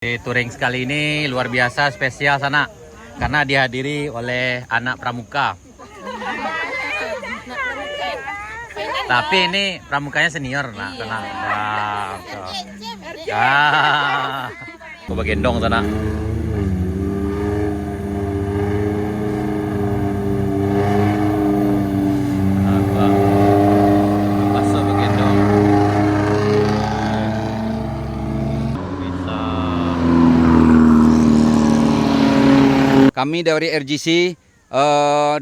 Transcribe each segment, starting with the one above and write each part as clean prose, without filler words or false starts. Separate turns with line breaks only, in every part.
Touring sekali ini luar biasa spesial sana karena dihadiri oleh anak pramuka. Tapi ini pramukanya senior, nah, tenang. Wah, coba gendong sana. Kami dari RGC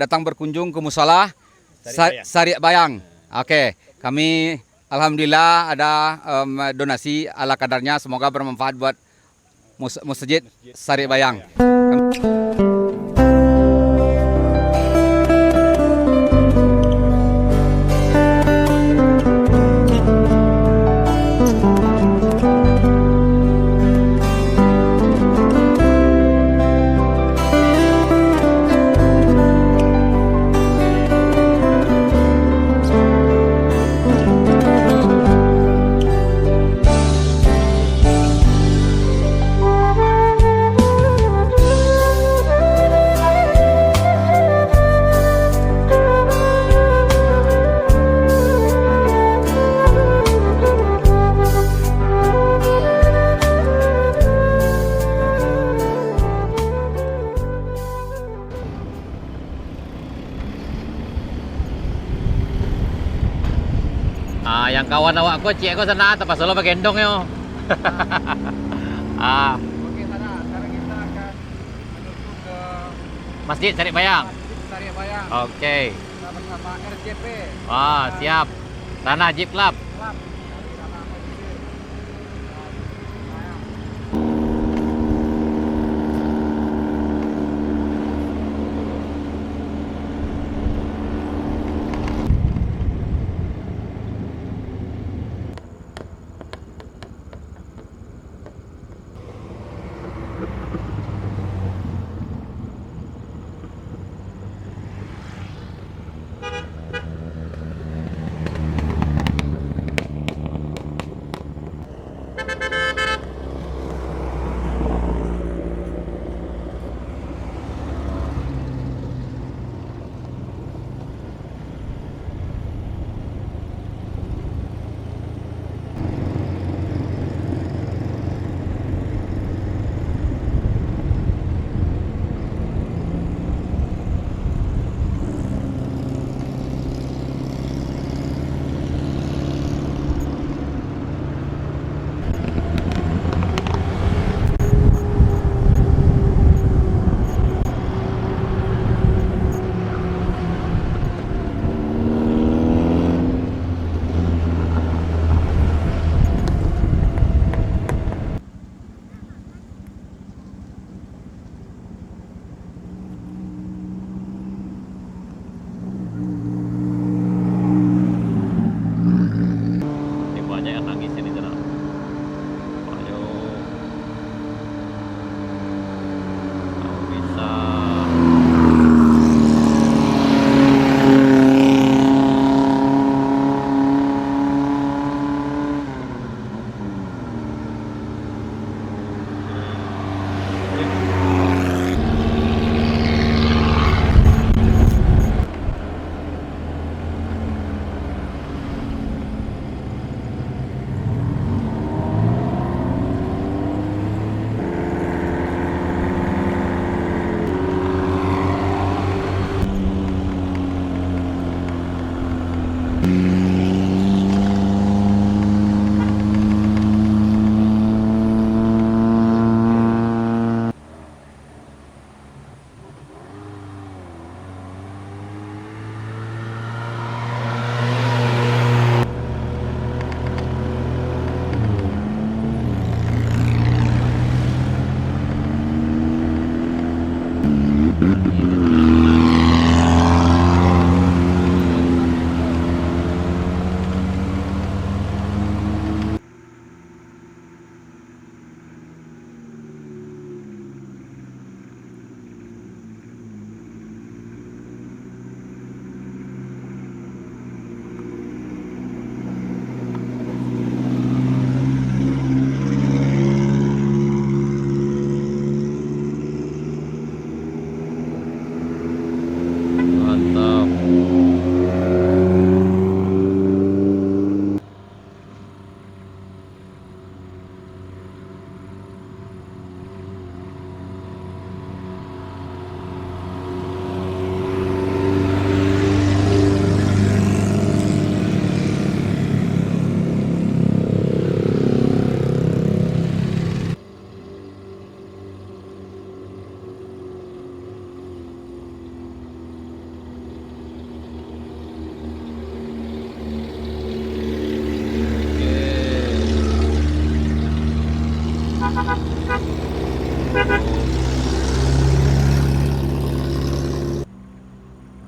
datang berkunjung ke Musala Sariak Bayang. Oke, kami alhamdulillah ada donasi ala kadarnya, semoga bermanfaat buat Masjid Sariak Bayang. Yang kawan awakku cik aku sana tempat solo pakai gendong yo.
Oke, sana. Sekarang kita akan menuju ke
Masjid Sariak Bayang.
Sariak Bayang.
Oke.
Kita bersama RJP.
Siap. Sana Jeep Club.
Club. Dari sana menuju Bayang.
Banyak yang nangis ini sana. Ayo. Kamu bisa.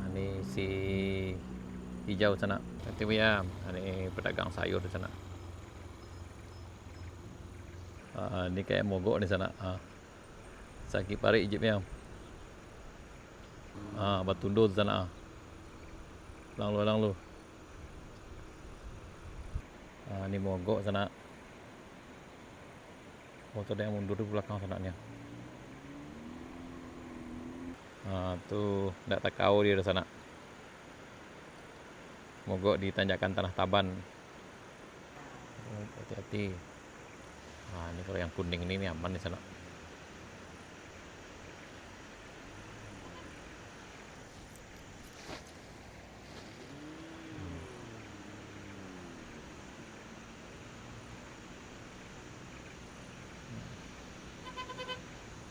Ini si hijau sana. Nanti ya, ini pedagang sayur di sana. Ini kayak mogok di sana. Sakit pari ijib ya. Batundo di sana. Lang lu. Ini mogok sana. Motor dia mundur di belakang sananya. Tuh tidak tahu dia di sana. Mogok di tanjakan Tanah Taban. Hati-hati. Ini kalau yang kuning ini aman di sana.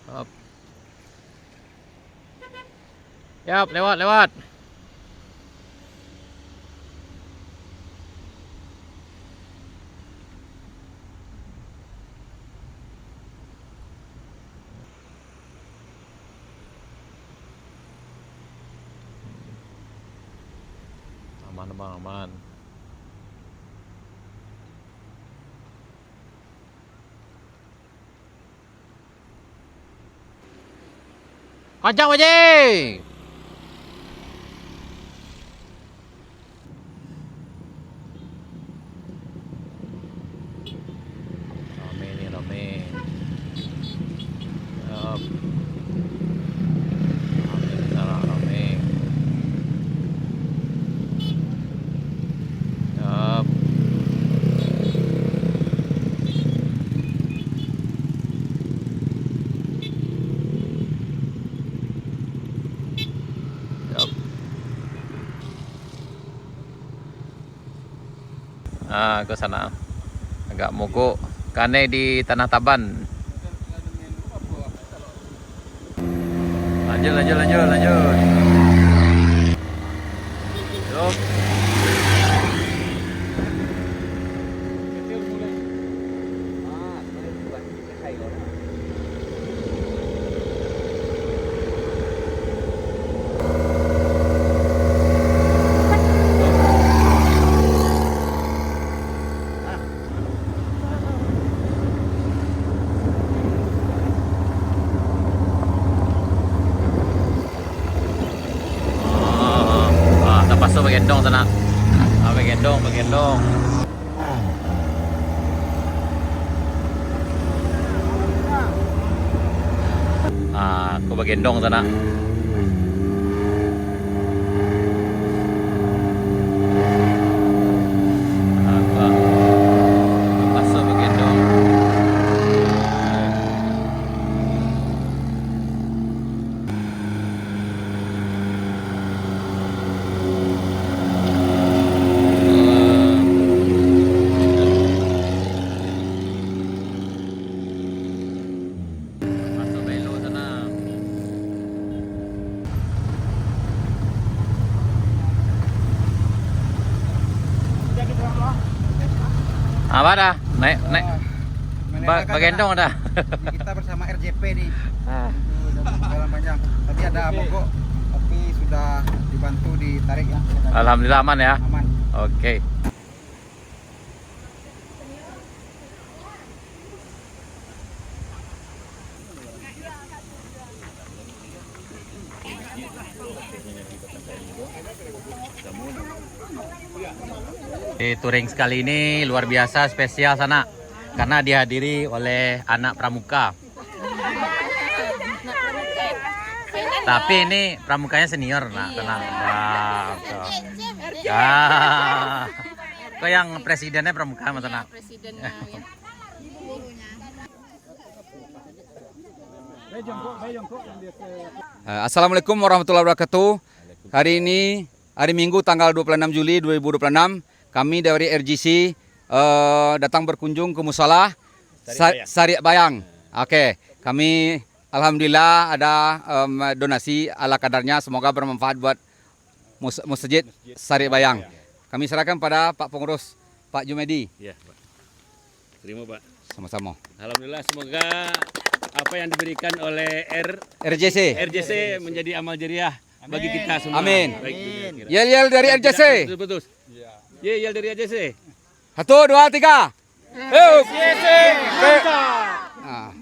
Up. Yap, lewat. Aman. Kencang wajib. Rame. Yap. Rame. Yap. Ke sana agak mogok karena di Tanah Taban. Lanjut. Yuk. Pasok begendong sana. Begendong. Aku begendong sana. Pasok begendong. Apa dah? Naik. Bagendong dah.
Kita bersama RJP nih. Jalan panjang. Tadi ada mogok, tapi sudah dibantu ditarik ya.
Alhamdulillah aman ya.
Aman.
Oke. Touring sekali ini luar biasa spesial sana karena dihadiri oleh anak pramuka. Tapi ini pramukanya senior, nah tenang. Kok yang presidennya pramuka, mas tenang.
Assalamualaikum warahmatullahi wabarakatuh. Hari ini hari Minggu tanggal 26 Juli 2026 kami dari RGC datang berkunjung ke Musala Sariak Bayang. Oke, kami alhamdulillah ada donasi ala kadarnya, semoga bermanfaat buat Masjid Sariak Bayang. Kami serahkan pada Pak Pengurus, Pak Jumedi.
Ya, Pak. Terima, Pak.
Sama-sama.
Alhamdulillah, semoga apa yang diberikan oleh
RJC.
RJC menjadi amal jariah bagi kita semua.
Amin.
Baik, itu kira-kira.
Yel-yel dari RJC.
Betul. Yel dari RJC.
1, 2, 3. RJC. Nah.